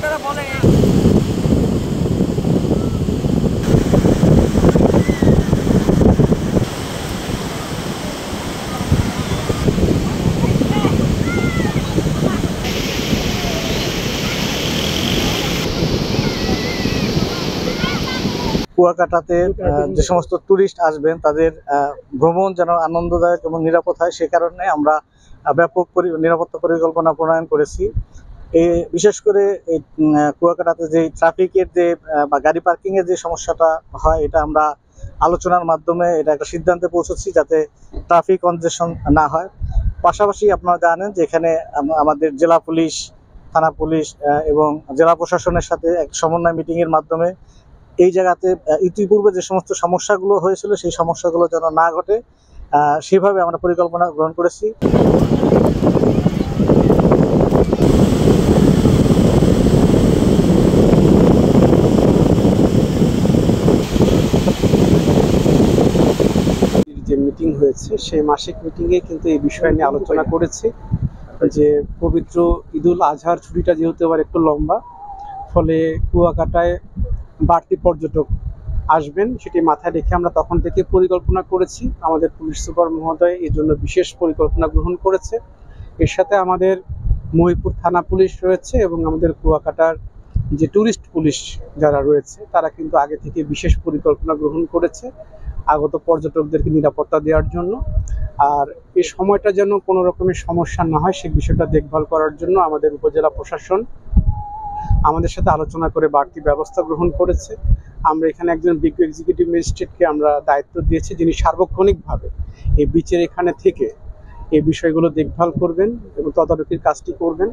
আপনারা বলেন। কুয়াকাটাতে যে সমস্ত টুরিস্ট আসবেন তাদের ভ্রমণ যেন আনন্দদায়ক এবং নিরাপদ হয়, সে কারণে আমরা ব্যাপক নিরাপত্তা পরিকল্পনা প্রণয়ন করেছি। বিশেষ করে এই কুয়াকাটাতে যে ট্রাফিকের যে বা গাড়ি পার্কিং এর যে সমস্যাটা হয়, এটা আমরা আলোচনার মাধ্যমে এটা একটা সিদ্ধান্তে পৌঁছেছি যাতে ট্রাফিক কনজেশন না হয়। পাশাপাশি আপনারা জানেন যে এখানে আমাদের জেলা পুলিশ, থানা পুলিশ এবং জেলা প্রশাসনের সাথে এক সমন্বয় মিটিং এর মাধ্যমে এই জায়গাতে ইতিপূর্বে যে সমস্ত সমস্যাগুলো হয়েছিল সেই সমস্যাগুলো যেন না ঘটে, সেভাবে আমরা পরিকল্পনা গ্রহণ করেছি। যে মিটিং হয়েছে সেই মাসিক মিটিংয়ে কিন্তু এই বিষয় নিয়ে আলোচনা করেছি যে পবিত্র ঈদুল আজহার ছুটিটা যেহেতু এবার একটু লম্বা, ফলে কুয়াকাটায় বাড়তি পর্যটক আসবেন সেটি মাথায় রেখে আমরা তখন থেকে পরিকল্পনা করেছি। আমাদের পুলিশ সুপার মহোদয় এই জন্য বিশেষ পরিকল্পনা গ্রহণ করেছে। এর সাথে আমাদের মহিপুর থানা পুলিশ রয়েছে এবং আমাদের কুয়াকাটার যে ট্যুরিস্ট পুলিশ যারা রয়েছে তারা কিন্তু আগে থেকে বিশেষ পরিকল্পনা গ্রহণ করেছে আগত পর্যটকদেরকে নিরাপত্তা দেওয়ার জন্য। আর এই সময়টা যেন কোনো রকমের সমস্যা না হয় সেই বিষয়টা দেখভাল করার জন্য আমাদের উপজেলা প্রশাসন আমাদের সাথে আলোচনা করে বাড়তি ব্যবস্থা গ্রহণ করেছে। আমরা এখানে একজন বিজ্ঞ এক্সিকিউটিভ ম্যাজিস্ট্রেটকে আমরা দায়িত্ব দিয়েছি, যিনি সার্বক্ষণিকভাবে এই বিচের এখানে থেকে এই বিষয়গুলো দেখভাল করবেন এবং তদারকির কাজটি করবেন।